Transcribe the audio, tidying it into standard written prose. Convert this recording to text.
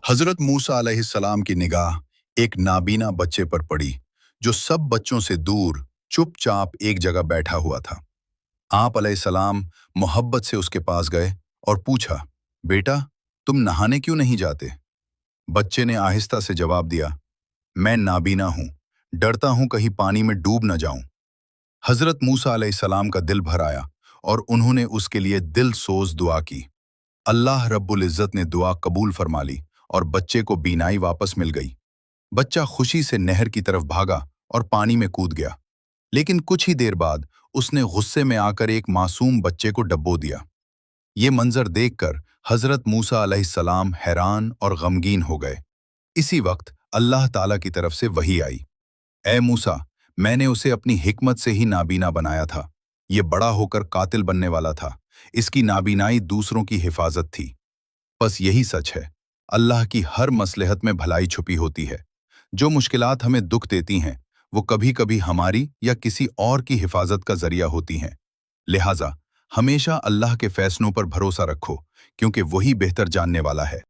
हजरत मूसा अलैहिस्सलाम की निगाह एक नाबीना बच्चे पर पड़ी जो सब बच्चों से दूर चुपचाप एक जगह बैठा हुआ था। आप अलैहिस्सलाम मोहब्बत से उसके पास गए और पूछा, बेटा, तुम नहाने क्यों नहीं जाते? बच्चे ने आहिस्ता से जवाब दिया, मैं नाबीना हूं, डरता हूं कहीं पानी में डूब न जाऊं। हजरत मूसा अलैहिस्सलाम का दिल भर आया और उन्होंने उसके लिए दिल सोज दुआ की। अल्लाह रब्बुल इज़्ज़त ने दुआ कबूल फरमा ली और बच्चे को बीनाई वापस मिल गई। बच्चा खुशी से नहर की तरफ भागा और पानी में कूद गया, लेकिन कुछ ही देर बाद उसने गुस्से में आकर एक मासूम बच्चे को डब्बो दिया। ये मंजर देखकर हजरत मूसा अलैहिस्सलाम हैरान और गमगीन हो गए। इसी वक्त अल्लाह ताला की तरफ से वही आई, ए मूसा, मैंने उसे अपनी हिकमत से ही नाबीना बनाया था। ये बड़ा होकर कातिल बनने वाला था। इसकी नाबीनाई दूसरों की हिफाजत थी। बस यही सच है, अल्लाह की हर मसलहत में भलाई छुपी होती है। जो मुश्किलात हमें दुख देती हैं, वो कभी कभी हमारी या किसी और की हिफाजत का जरिया होती हैं। लिहाजा हमेशा अल्लाह के फैसलों पर भरोसा रखो, क्योंकि वही बेहतर जानने वाला है।